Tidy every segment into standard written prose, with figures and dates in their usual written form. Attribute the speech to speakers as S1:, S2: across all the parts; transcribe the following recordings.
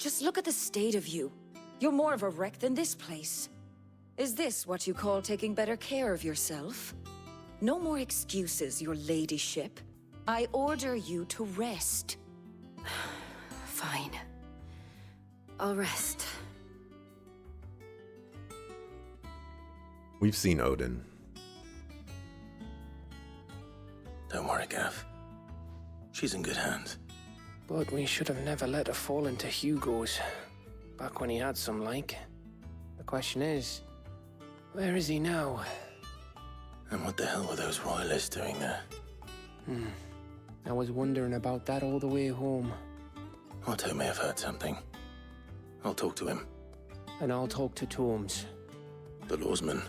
S1: Just look at the state of you. You're more of a wreck than this place. Is this what you call taking better care of yourself? No more excuses, your ladyship. I order you to rest.
S2: Fine. I'll rest.
S3: We've seen Odin.
S4: Don't worry, Gav. She's in good hands.
S5: But we should have never let her fall into Hugo's. Back when he had some like. The question is, where is he now?
S4: And what the hell were those royalists doing there?
S5: I was wondering about that all the way home.
S4: Otto may have heard something. I'll talk to him.
S5: And I'll talk to Tomes.
S4: The lawsman.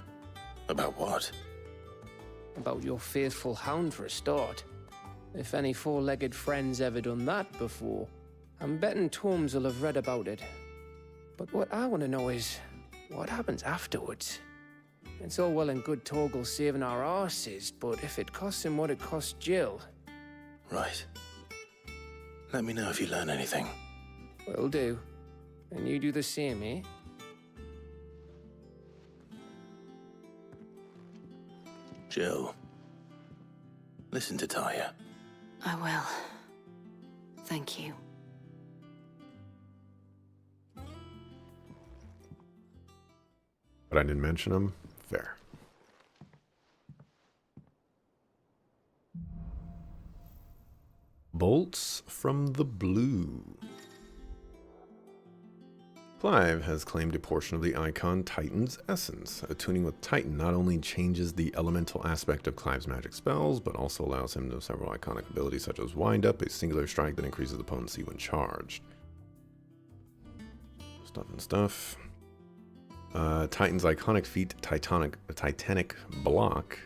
S4: About what?
S5: About your faithful hound for a start. If any four-legged friend's ever done that before, I'm betting Tomes will have read about it. But what I want to know is, what happens afterwards? It's all well and good Torgal saving our arses, but if it costs him what it cost Jill...
S4: Right. Let me know if you learn anything.
S5: Will do. And you do the same, eh?
S4: Jill. Listen to Taya.
S2: I will. Thank you.
S3: But I didn't mention him. Fair. Bolts from the Blue. Clive has claimed a portion of the icon Titan's Essence. Attuning with Titan not only changes the elemental aspect of Clive's magic spells, but also allows him to several iconic abilities such as Wind Up, a singular strike that increases the potency when charged. Stuff. Titan's iconic feat, Titanic Block,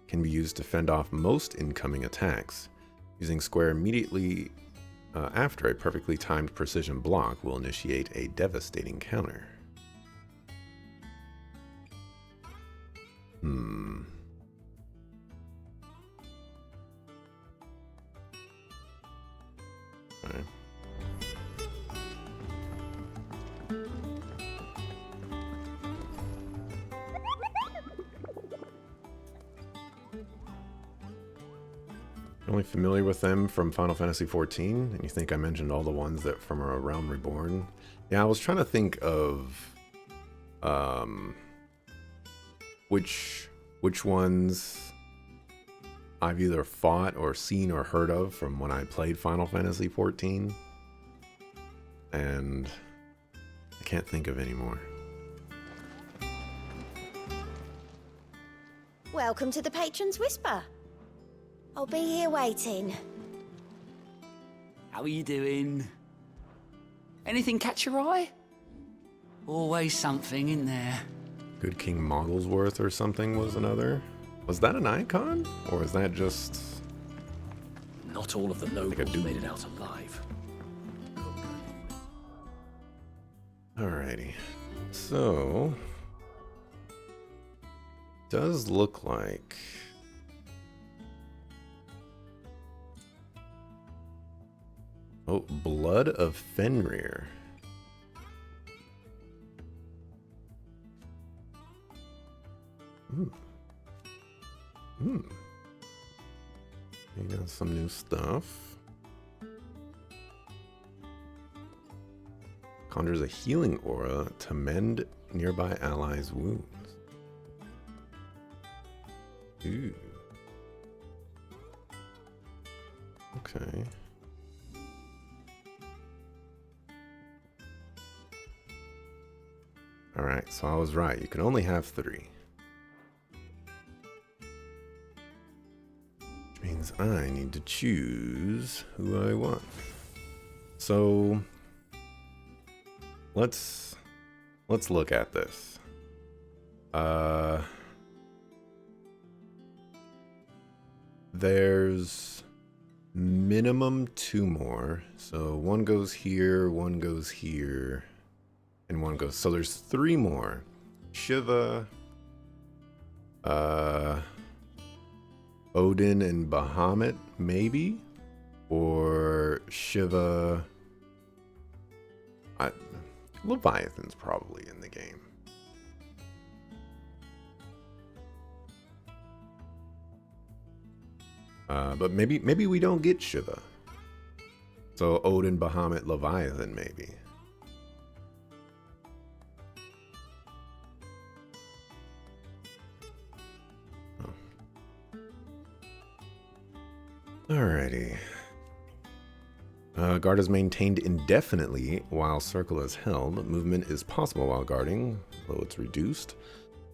S3: can be used to fend off most incoming attacks. Using Square immediately after a perfectly timed precision block will initiate a devastating counter. Okay. Only familiar with them from Final Fantasy XIV, and you think I mentioned all the ones that from A Realm Reborn? Yeah, I was trying to think of which ones I've either fought or seen or heard of from when I played Final Fantasy XIV, and I can't think of any more.
S6: Welcome to the Patron's Whisper. I'll be here waiting.
S7: How are you doing? Anything catch your eye? Always something in there.
S3: Good King Mogglesworth or something was another. Was that an icon? Or is that just...
S8: Not all of the nobles made it out alive.
S3: Alrighty. So... does look like... oh, Blood of Fenrir. You got some new stuff. Conjures a healing aura to mend nearby allies' wounds. Ooh. Okay. Alright, so I was right. You can only have 3. Which means I need to choose who I want. So let's look at this. There's minimum 2 more. So one goes here, one goes here. And one goes. So there's 3 more. Shiva, Odin and Bahamut, maybe? Or Shiva. Leviathan's probably in the game. But maybe we don't get Shiva. So Odin, Bahamut, Leviathan, maybe. Alrighty. Guard is maintained indefinitely while circle is held. Movement is possible while guarding, though it's reduced.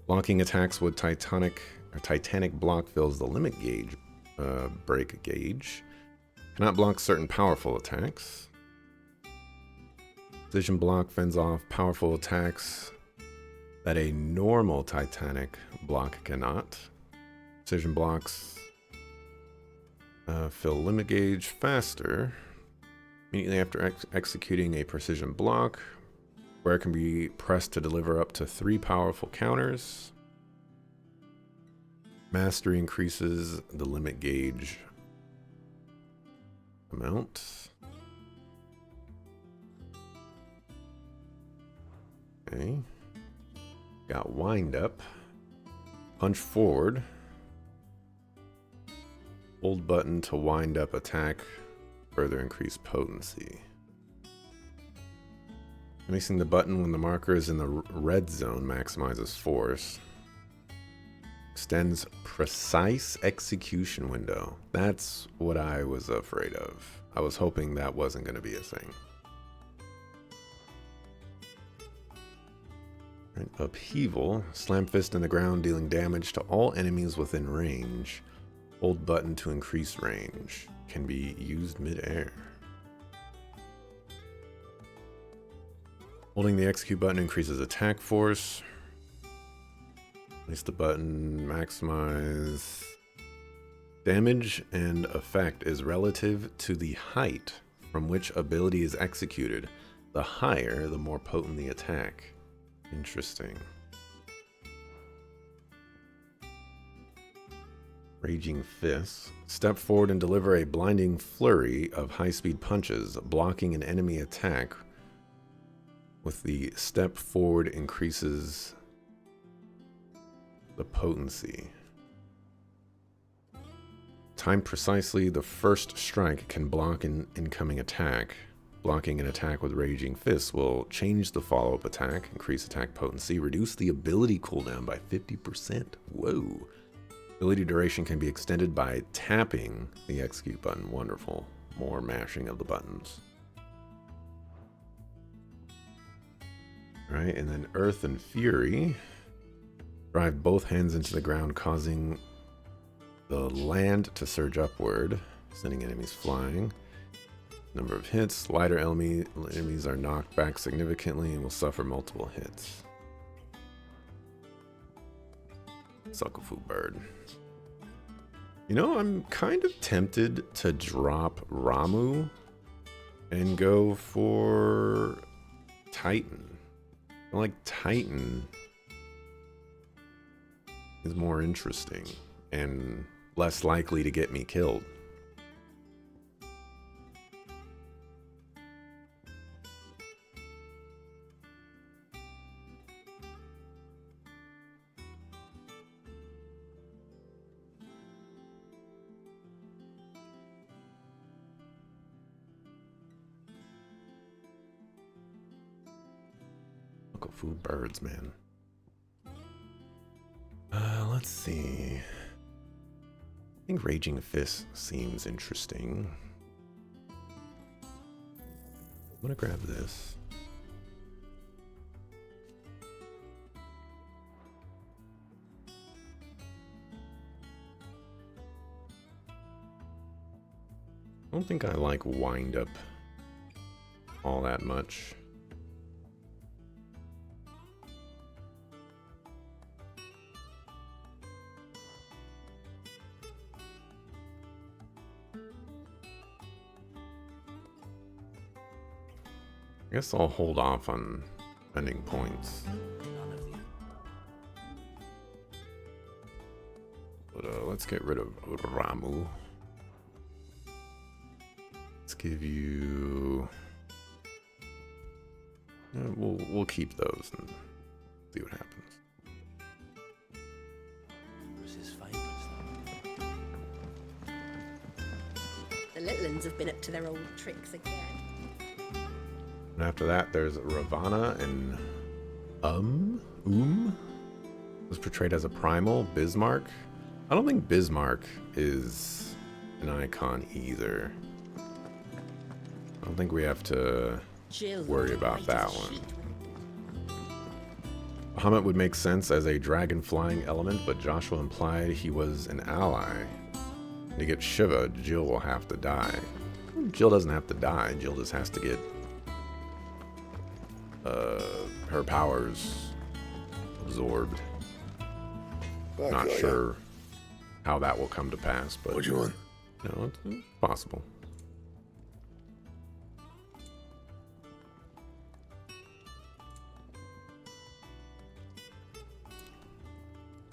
S3: Blocking attacks with Titanic block fills the limit gauge, break gauge. Cannot block certain powerful attacks. Precision block fends off powerful attacks that a normal Titanic block cannot. Precision blocks fill limit gauge faster. Immediately after executing a precision block, where it can be pressed to deliver up to 3 powerful counters. Mastery increases the limit gauge amount. Okay. Got wind up. Punch forward. Hold button to wind up attack. Further increase potency. Releasing the button when the marker is in the red zone maximizes force. Extends precise execution window. That's what I was afraid of. I was hoping that wasn't going to be a thing. Right, upheaval. Slam fist in the ground, dealing damage to all enemies within range. Hold button to increase range. Can be used mid-air. Holding the execute button increases attack force. Release the button, maximize damage and effect is relative to the height from which ability is executed. The higher, the more potent the attack. Interesting. Raging Fist. Step forward and deliver a blinding flurry of high-speed punches, blocking an enemy attack. With the step forward increases the potency. Time precisely, the first strike can block an incoming attack. Blocking an attack with Raging Fist will change the follow-up attack, increase attack potency, reduce the ability cooldown by 50%. Whoa. Ability duration can be extended by tapping the execute button. Wonderful. More mashing of the buttons. Alright, and then Earth and Fury. Drive both hands into the ground, causing the land to surge upward, sending enemies flying. Number of hits. Lighter enemies are knocked back significantly and will suffer multiple hits. Sucklefoo Bird. You know, I'm kind of tempted to drop Ramu and go for Titan. I feel like Titan is more interesting and less likely to get me killed. Food birds, man. Let's see. I think Raging Fist seems interesting. I'm gonna grab this. I don't think I like wind up all that much. I guess I'll hold off on spending points. But let's get rid of Ramu. Let's give you We'll keep those and see what happens.
S9: The little ones have been up to their old tricks again.
S3: And after that, there's Ravana and was portrayed as a primal. Bismarck. I don't think Bismarck is an icon either. I don't think we have to worry about that one. Bahamut would make sense as a dragon flying element, but Joshua implied he was an ally. To get Shiva, Jill will have to die. Jill doesn't have to die. Jill just has to get her powers absorbed. Not sure how that will come to pass, but
S10: what do you want?
S3: You know, it's possible.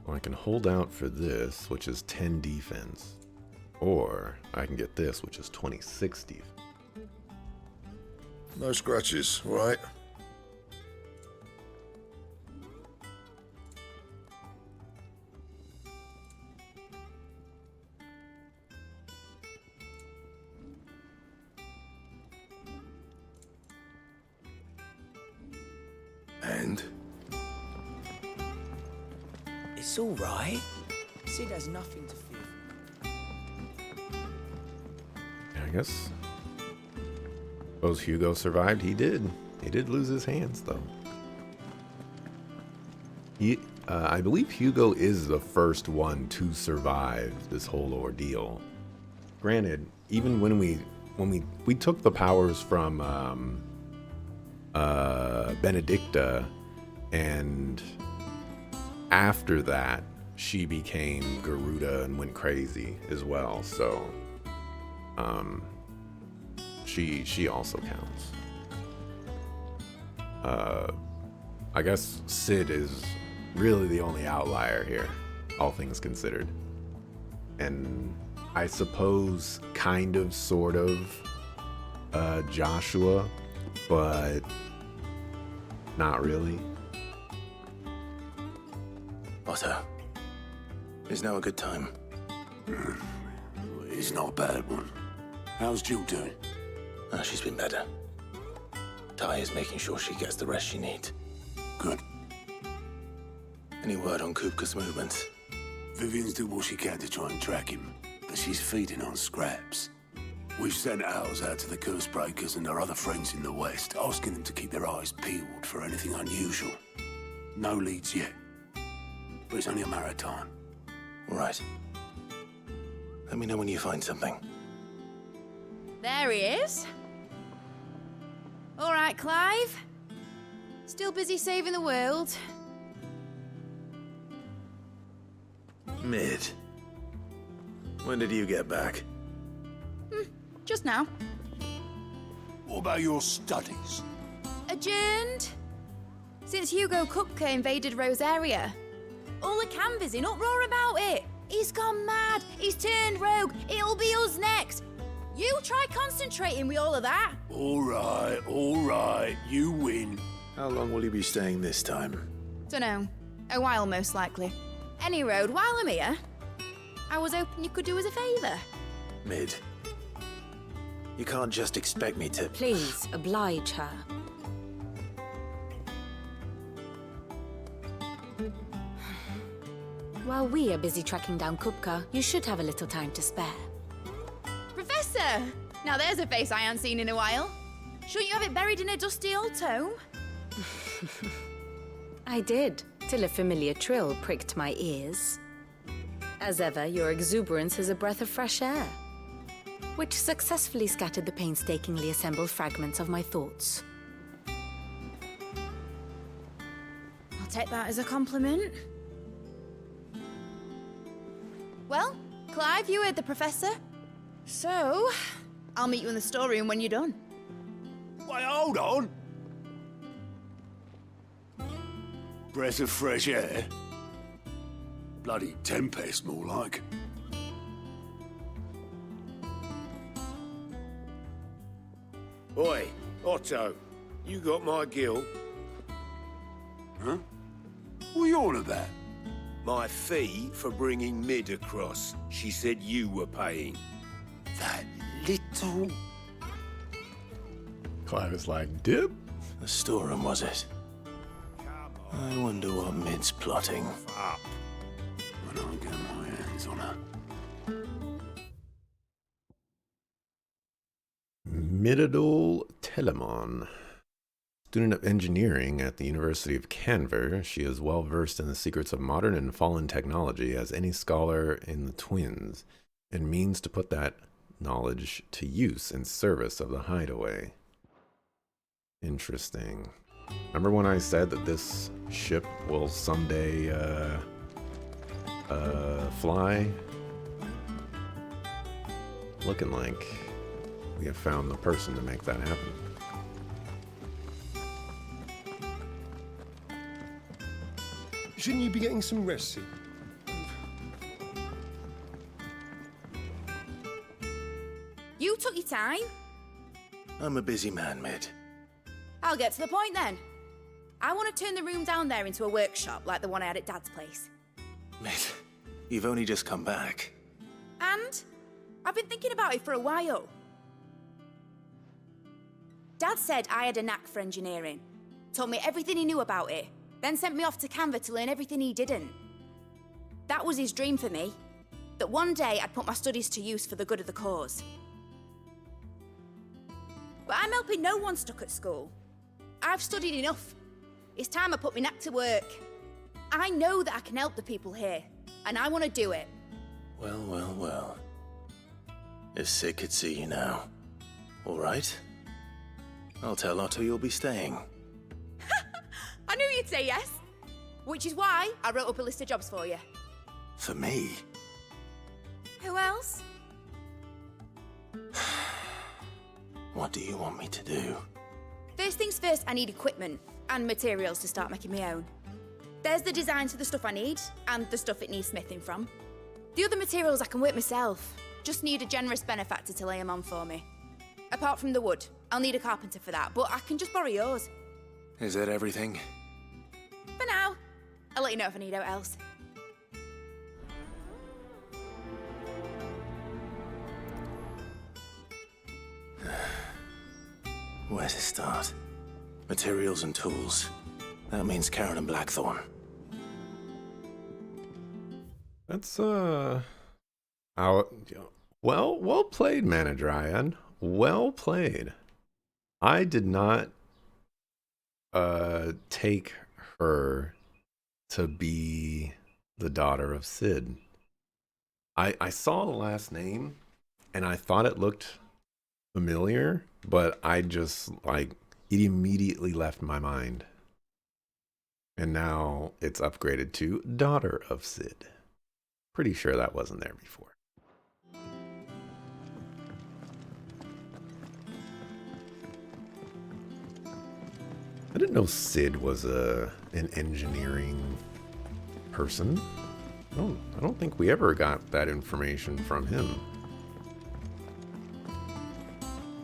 S3: Well, I can hold out for this, which is 10 defense. Or I can get this, which is 26 defense.
S10: No scratches, right? And?
S11: It's all right. Sid has nothing to fear.
S3: Yeah, I guess. Suppose Hugo survived. He did. He did lose his hands, though. I believe Hugo is the first one to survive this whole ordeal. Granted, even when we took the powers from Benedicta, and after that she became Garuda and went crazy as well, so she also counts. I guess Sid is really the only outlier here, all things considered. And I suppose kind of, sort of, Joshua, but not really.
S4: Otto, is now a good time?
S10: It's not a bad one. How's Jill doing?
S4: She's been better. Ty is making sure she gets the rest she needs.
S10: Good.
S4: Any word on Kupka's movements?
S10: Vivian's doing what she can to try and track him, but she's feeding on scraps. We've sent ours out to the Curse Breakers and our other friends in the West, asking them to keep their eyes peeled for anything unusual. No leads yet, but it's only a matter of time.
S4: Right. Let me know when you find something.
S9: There he is. All right, Clive. Still busy saving the world.
S4: Mid. When did you get back?
S9: Just now.
S10: What about your studies?
S9: Adjourned. Since Hugo Kupka invaded Rosaria. All the canvas in uproar about it. He's gone mad. He's turned rogue. It'll be us next. You try concentrating with all of that.
S10: All right. You win.
S4: How long will you be staying this time?
S9: Dunno. A while, most likely. Any road, while I'm here, I was hoping you could do us a favour.
S4: Mid. You can't just expect me to...
S2: Please, oblige her. While we are busy tracking down Kupka, you should have a little time to spare.
S9: Professor! Now there's a face I haven't seen in a while. Shouldn't you have it buried in a dusty old tome?
S2: I did, till a familiar trill pricked my ears. As ever, your exuberance is a breath of fresh air, which successfully scattered the painstakingly assembled fragments of my thoughts.
S9: I'll take that as a compliment. Well, Clive, you heard the Professor. So, I'll meet you in the storeroom when you're done.
S10: Wait, hold on. Breath of fresh air? Bloody tempest, more like.
S11: Oi, Otto.
S10: You got my gill. Huh? What are you on about? My fee for bringing Mid across. She said you were paying. That little...
S3: Clive is like, dip?
S4: The storeroom, was it? I wonder what Mid's plotting.
S10: Up. When I get my hands on her.
S3: Midadol Telemon. Student of engineering at the University of Canver, she is well versed in the secrets of modern and fallen technology as any scholar in the Twins, and means to put that knowledge to use in service of the Hideaway. Interesting. Remember when I said that this ship will someday fly? Looking like we have found the person to make that happen.
S12: Shouldn't you be getting some rest soon?
S9: You took your time.
S4: I'm a busy man, Mid.
S9: I'll get to the point then. I want to turn the room down there into a workshop like the one I had at Dad's place.
S4: Mid, you've only just come back.
S9: And I've been thinking about it for a while. Dad said I had a knack for engineering, told me everything he knew about it, then sent me off to Canva to learn everything he didn't. That was his dream for me, that one day I'd put my studies to use for the good of the cause. But I'm helping no one stuck at school. I've studied enough. It's time I put my knack to work. I know that I can help the people here, and I want to do it.
S4: Well, well, well. If Sid could see you now. All right. I'll tell Otto you'll be staying.
S9: I knew you'd say yes. Which is why I wrote up a list of jobs for you.
S4: For me?
S9: Who else?
S4: What do you want me to do?
S9: First things first, I need equipment and materials to start making my own. There's the designs for the stuff I need and the stuff it needs smithing from. The other materials I can work myself. Just need a generous benefactor to lay them on for me. Apart from the wood, I'll need a carpenter for that, but I can just borrow yours.
S4: Is that everything?
S9: For now. I'll let you know if I need out else.
S4: Where to start? Materials and tools. That means Karen and Blackthorn.
S3: That's, well played, Manadryan. Well played. I did not, take her to be the daughter of Sid. I saw the last name, and I thought it looked familiar, but I just, it immediately left my mind. And now it's upgraded to daughter of Sid. Pretty sure that wasn't there before. I didn't know Sid was an engineering person. I don't think we ever got that information from him.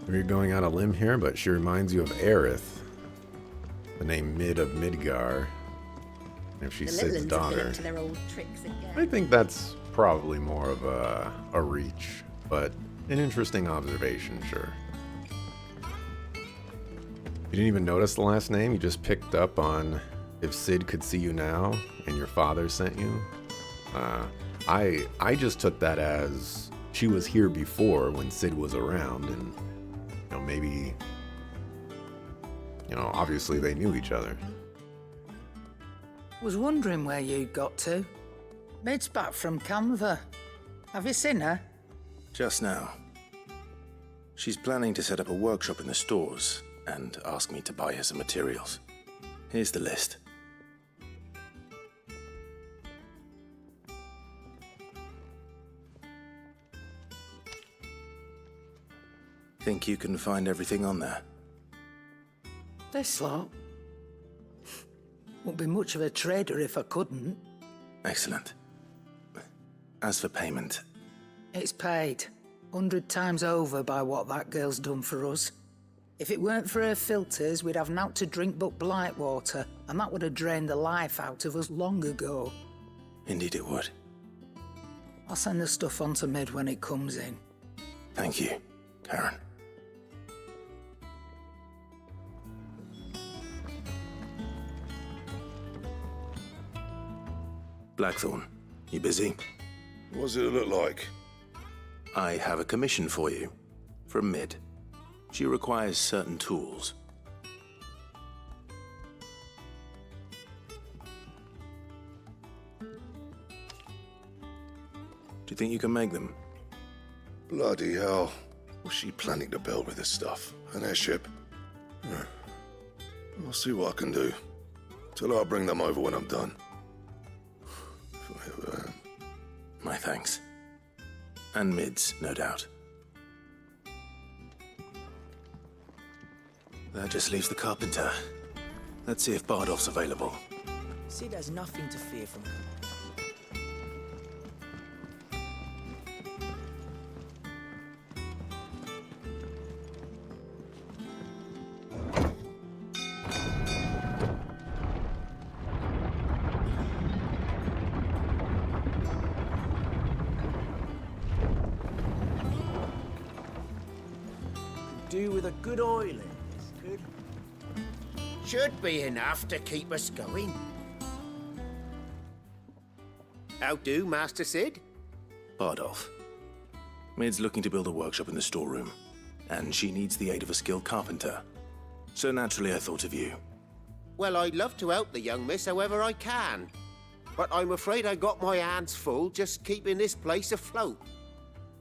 S3: We're going out a limb here, but she reminds you of Aerith, the name Mid of Midgar. If she's Sid's daughter,
S2: to their old tricks again.
S3: I think that's probably more of a reach, but an interesting observation, sure. You didn't even notice the last name? You just picked up on if Sid could see you now and your father sent you? I just took that as she was here before when Sid was around, and maybe obviously they knew each other.
S11: Was wondering where you got to. Mid's back from Canva. Have you seen her?
S4: Just now. She's planning to set up a workshop in the stores and ask me to buy her some materials. Here's the list. Think you can find everything on there?
S11: This lot? Wouldn't be much of a trader if I couldn't.
S4: Excellent. As for payment...
S11: It's paid. 100 times over by what that girl's done for us. If it weren't for her filters, we'd have naught to drink but blight water, and that would have drained the life out of us long ago.
S4: Indeed it would.
S11: I'll send the stuff on to Mid when it comes in.
S4: Thank you, Karen. Blackthorn, you busy?
S10: What does it look like?
S4: I have a commission for you. From Mid. She requires certain tools. Do you think you can make them?
S10: Bloody hell. What's she planning to build with this stuff? An airship? I'll see what I can do. Tell her I'll bring them over when I'm done. If I ever am.
S4: My thanks. And Mid's, no doubt. That just leaves the carpenter. Let's see if Bardolph's available.
S13: Sid has nothing to fear from him.
S14: Do with a good oiling. Good. Should be enough to keep us going. How do, Master Sid?
S4: Bardolph. Mid's looking to build a workshop in the storeroom, and she needs the aid of a skilled carpenter. So naturally I thought of you.
S14: Well, I'd love to help the young miss however I can. But I'm afraid I got my hands full just keeping this place afloat.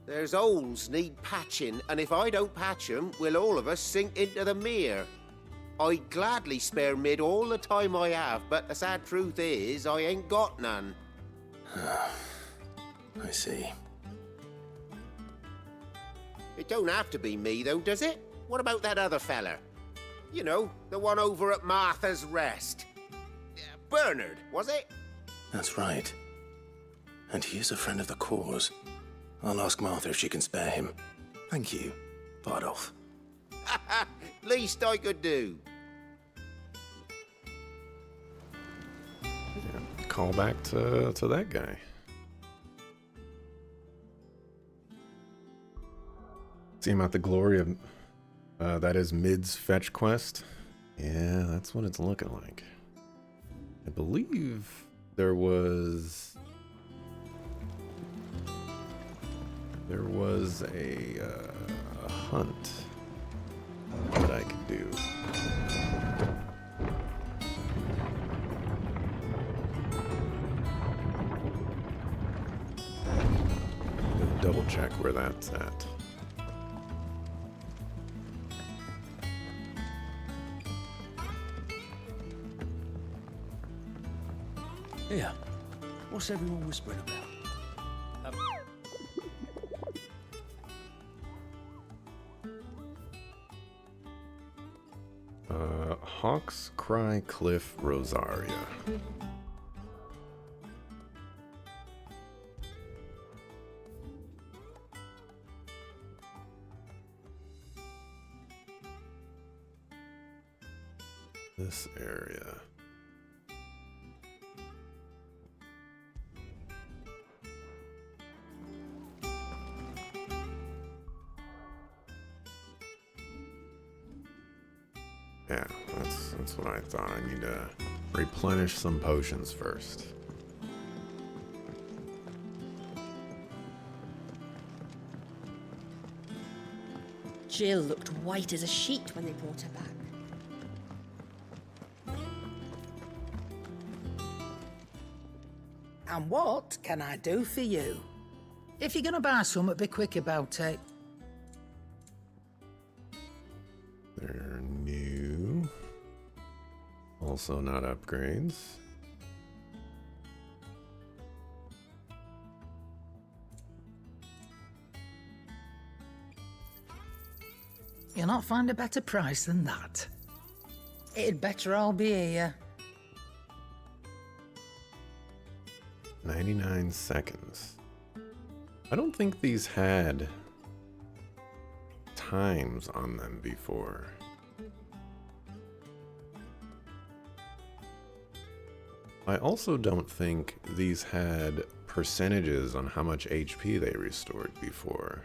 S14: There's holes need patching, and if I don't patch them, we'll all of us sink into the mere. I'd gladly spare Mid all the time I have, but the sad truth is, I ain't got none.
S4: I see.
S14: It don't have to be me, though, does it? What about that other fella? You know, the one over at Martha's Rest. Bernard, was it?
S4: That's right. And he is a friend of the cause. I'll ask Martha if she can spare him. Thank you, Bardolph.
S14: Least I could do.
S3: Call back to that guy. See him at the glory of that is Mid's fetch quest. Yeah, that's what it's looking like. I believe there was a hunt that I could do. Double check where that's at.
S8: Here, what's everyone whispering about?
S3: Hawks Cry Cliff Rosaria. This area. Yeah, that's what I thought. I need to replenish some potions first.
S15: Jill looked white as a sheet when they brought her back.
S11: And what can I do for you? If you're gonna buy something, be quick about it.
S3: They're new. Also not upgrades.
S11: You'll not find a better price than that. It'd better all be here.
S3: 99 seconds. I don't think these had times on them before. I also don't think these had percentages on how much HP they restored before.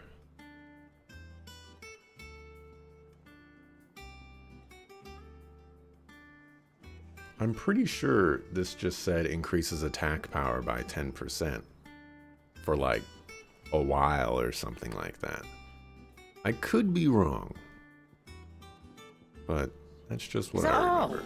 S3: I'm pretty sure this just said increases attack power by 10% for like a while or something like that. I could be wrong, but that's just what I remember.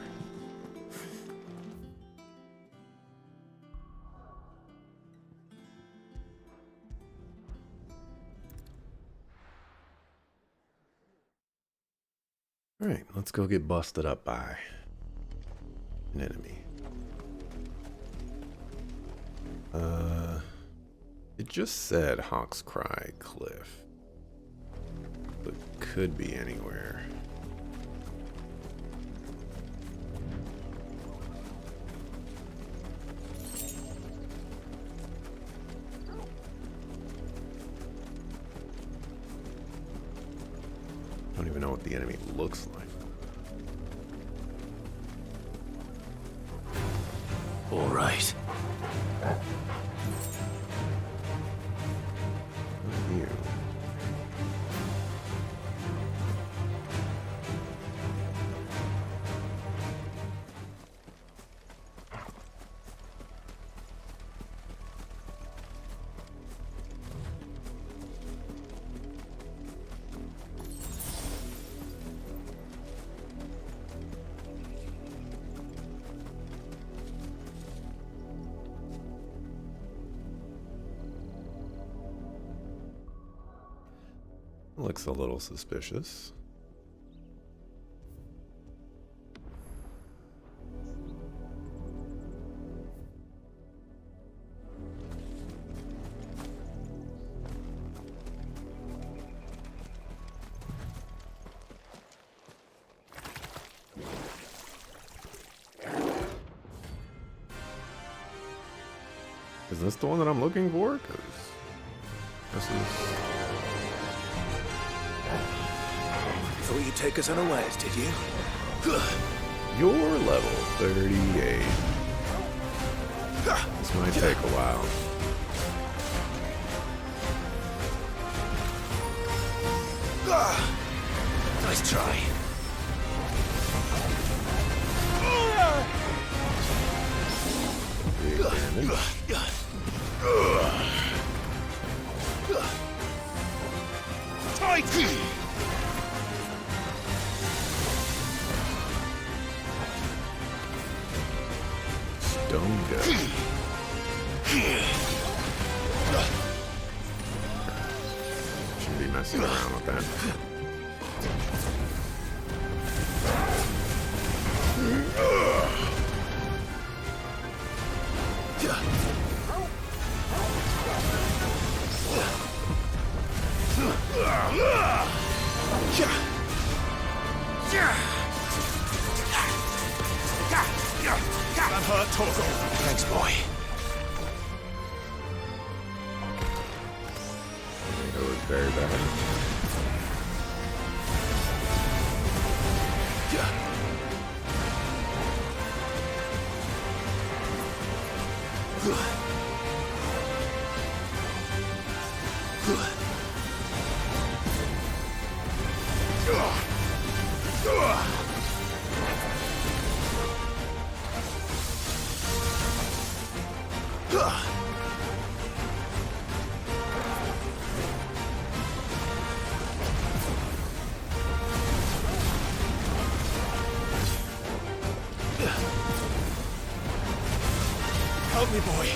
S3: Alright, let's go get busted up by an enemy. It just said Hawk's Cry Cliff. But could be anywhere. I don't even know what the enemy looks like.
S8: All right.
S3: You. Looks a little suspicious. Is this the one that I'm looking for? 'Cause this is...
S8: Thought you'd take us unawares, did you?
S3: You're level 38. This might take a while.
S8: Nice try.
S3: Big damage. Stone Gut. Shouldn't be messing around with that.
S8: That hurt, Torgal. Thanks, boy.
S3: It was very bad.
S8: Help me, boy.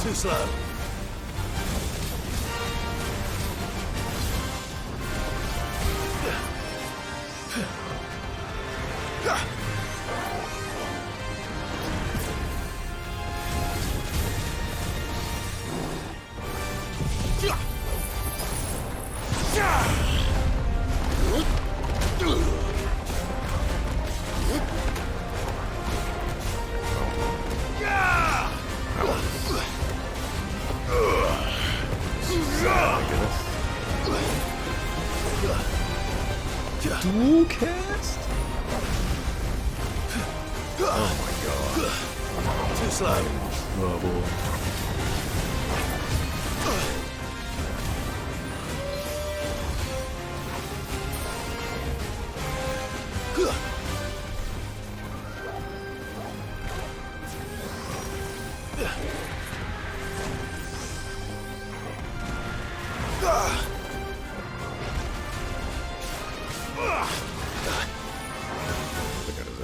S8: Too slow.
S3: dual cast? Oh my god.
S10: Too slow.
S3: Oh boy.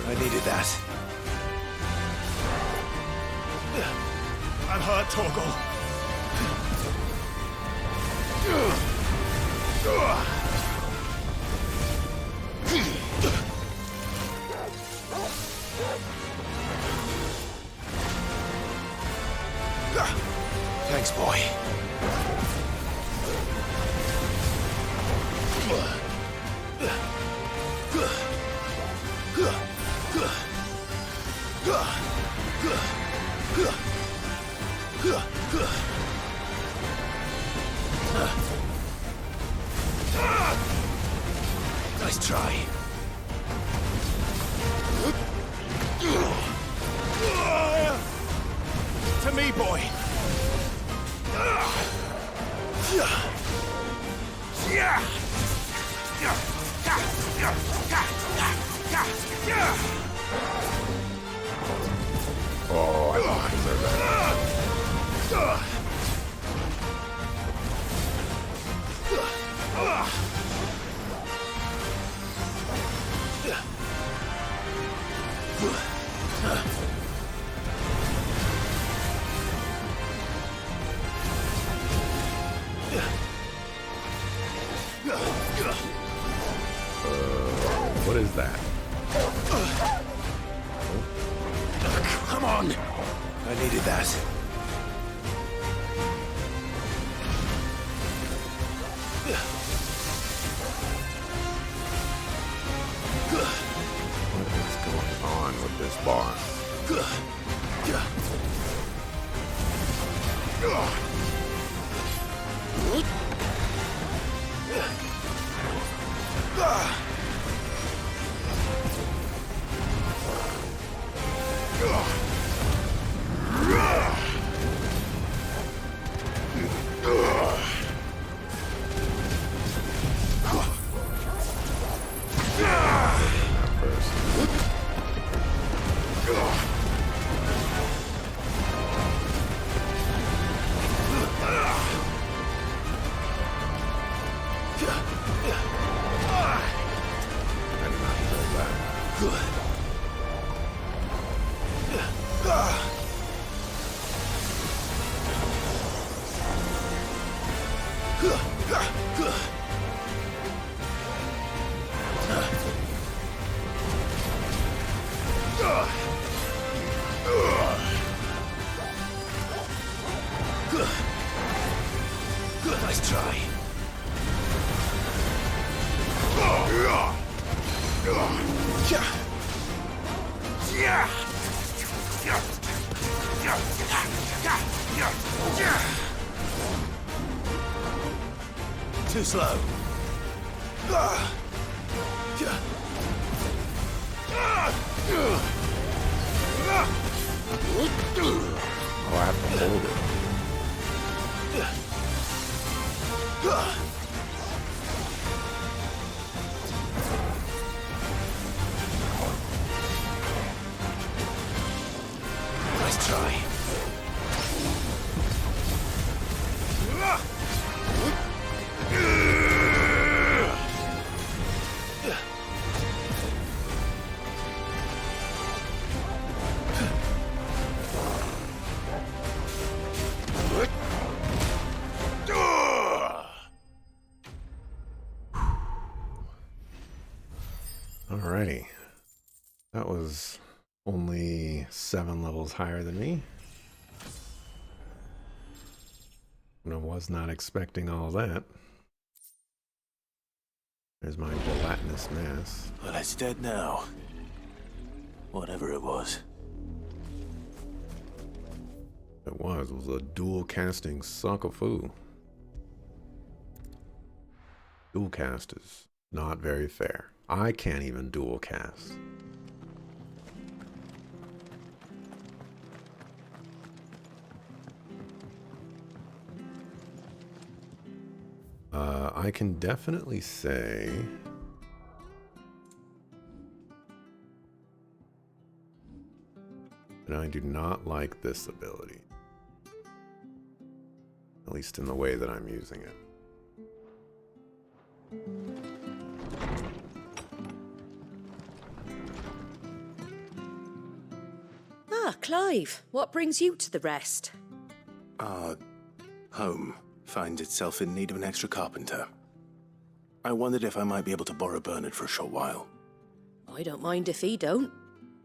S10: I needed that. I'm hurt, Torgal. Thanks, boy. Nice try. To me, boy.
S3: Oh, I don't deserve that. What is that?
S10: Come on. I needed that.
S3: What is going on with this boss?
S10: Nice try. Too slow.
S3: Oh, I have to hold it.
S10: Nice try.
S3: Alrighty. That was only 7 levels higher than me. And I was not expecting all that. There's my gelatinous mass.
S10: Well, it's dead now. Whatever it was.
S3: It was a dual casting suck of foo. Dual cast is not very fair. I can't even dual cast. I can definitely say that I do not like this ability. At least in the way that I'm using it.
S15: Ah, Clive, what brings you to the rest?
S4: Our home finds itself in need of an extra carpenter. I wondered if I might be able to borrow Bernard for a short while.
S15: I don't mind if he don't.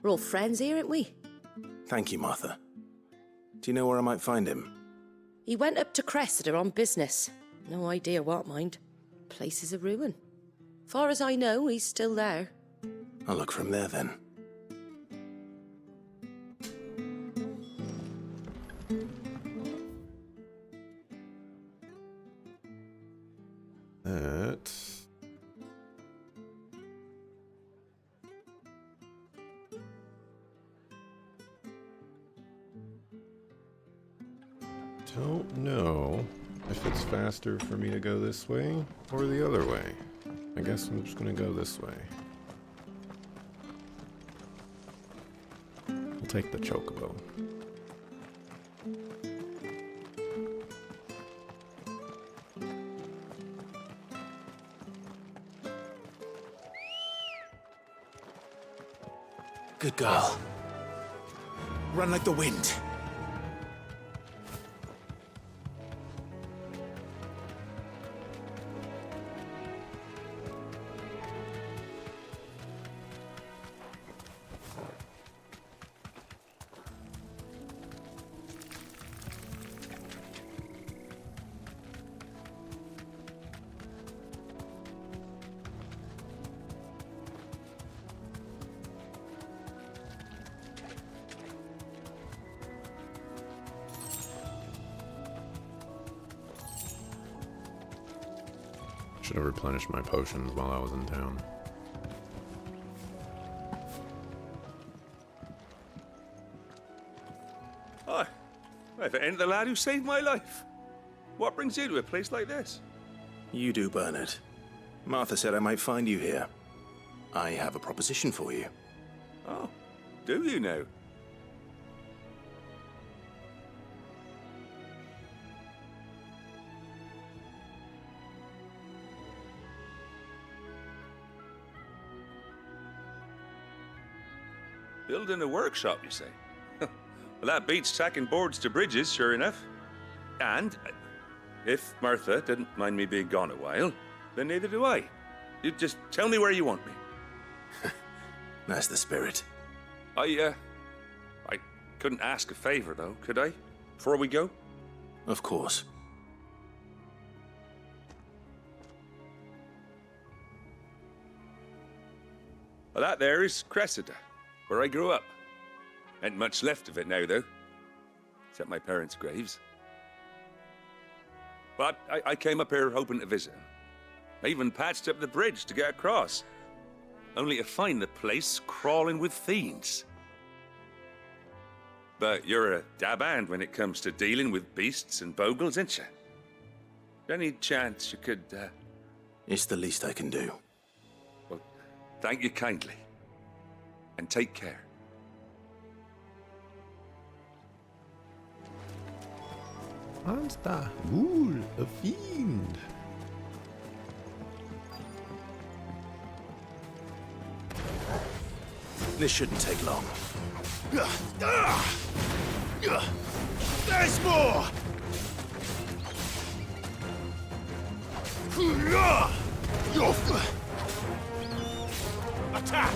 S15: We're all friends here, aren't we?
S4: Thank you, Martha. Do you know where I might find him?
S15: He went up to Cressida on business. No idea what, mind. Place is a ruin. Far as I know, he's still there.
S4: I'll look for him there then.
S3: That... Don't know if it's faster for me to go this way or the other way. I guess I'm just gonna go this way. I'll take the chocobo.
S13: Good girl. Run like the wind.
S3: Should have replenished my potions while I was in town.
S16: Hi. If it ain't the lad who saved my life. What brings you to a place like this?
S4: You do, Bernard. Martha said I might find you here. I have a proposition for you.
S16: Oh, do you now? Building a workshop, you say? Well, that beats tacking boards to bridges, sure enough. And if Martha didn't mind me being gone a while, then neither do I. You just tell me where you want me.
S4: That's the spirit.
S16: I couldn't ask a favor, though, could I? Before we go?
S4: Of course.
S16: Well, that there is Cressida, where I grew up. Ain't much left of it now, though. Except my parents' graves. But I came up here hoping to visit. I even patched up the bridge to get across. Only to find the place crawling with fiends. But you're a dab hand when it comes to dealing with beasts and bogles, ain't you? Any chance you could,
S4: It's the least I can do.
S16: Well, thank you kindly. And take care.
S3: Monster, ghoul, a fiend.
S4: This shouldn't take long.
S10: There's more! Attack!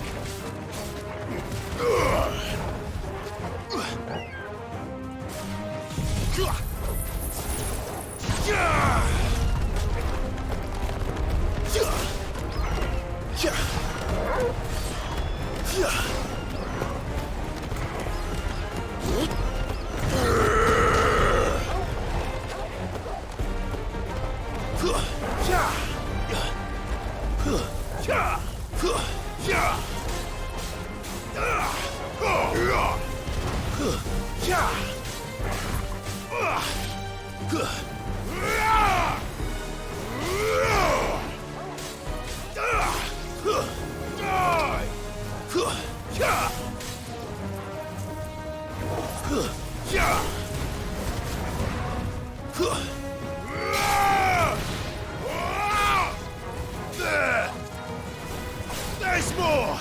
S10: There's more!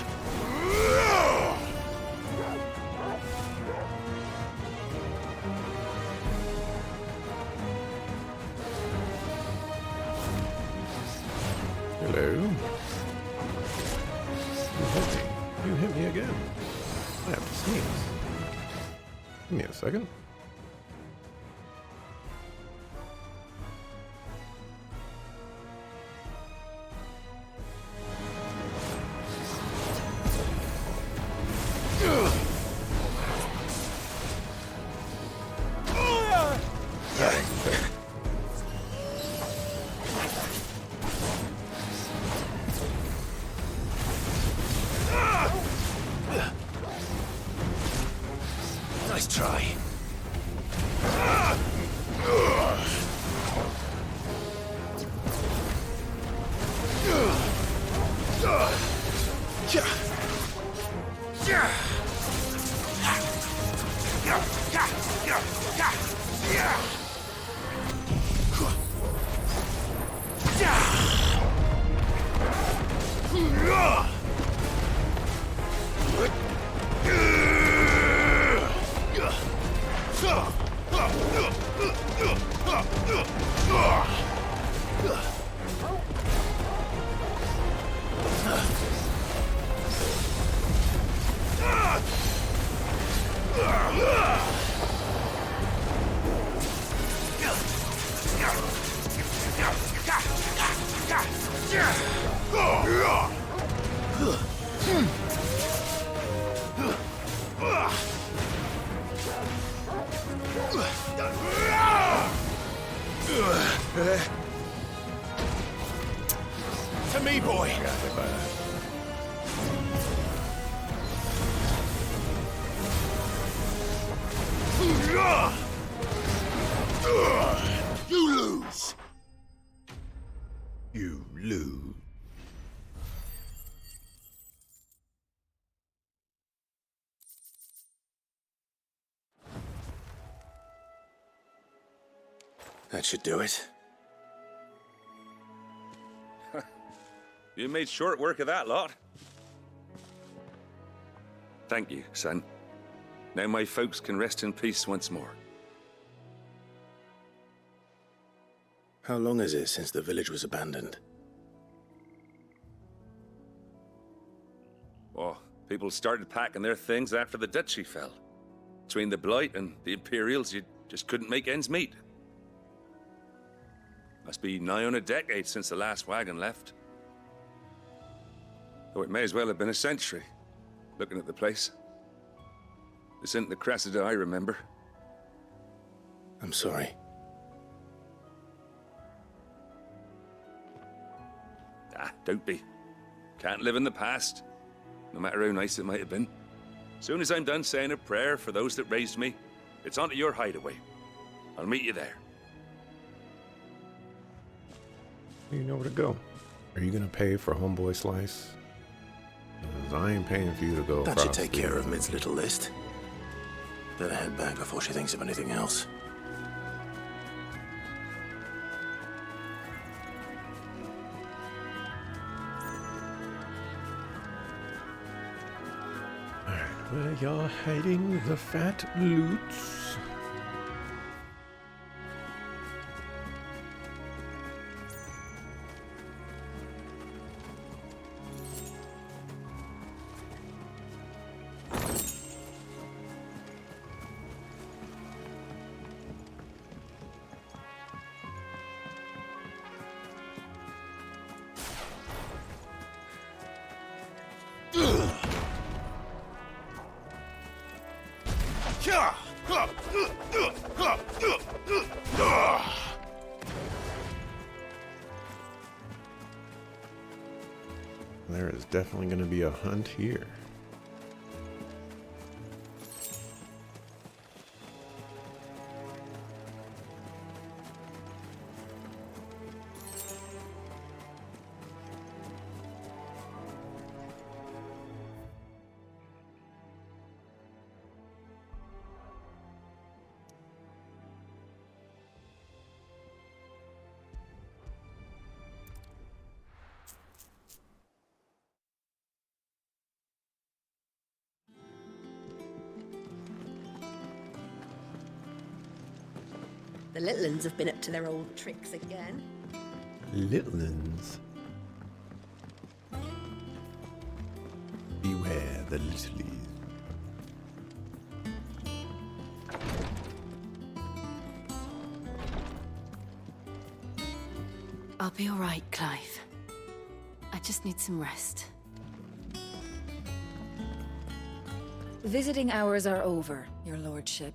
S3: Hello? You hit me again. I have to sneeze. Give me a second.
S10: Nice try. To me, boy. You lose. You lose.
S4: That should do it.
S16: You made short work of that lot. Thank you, son. Now my folks can rest in peace once more.
S4: How long is it since the village was abandoned?
S16: Oh, people started packing their things after the duchy fell. Between the Blight and the Imperials, you just couldn't make ends meet. Must be nigh on a decade since the last wagon left. Though it may as well have been a century, looking at the place. This isn't the Cressida I remember.
S4: I'm sorry.
S16: Ah, don't be. Can't live in the past, no matter how nice it might have been. Soon as I'm done saying a prayer for those that raised me, it's on to your hideaway. I'll meet you there.
S3: You know where to go. Are you gonna pay for Homeboy Slice? 'Cause I ain't paying for you to go.
S4: That should take care of Mid's little list. Better head back before she thinks of anything else.
S3: Where you're hiding the fat loots. There is definitely going to be a hunt here.
S15: The little uns have been up to their old tricks again.
S3: Littleins. Beware the littlies.
S2: I'll be all right, Clive. I just need some rest.
S1: Visiting hours are over, your lordship.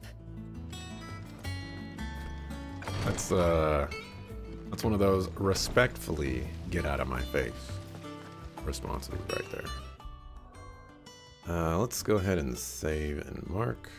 S3: That's one of those respectfully get out of my face responses right there. Let's go ahead and save and mark.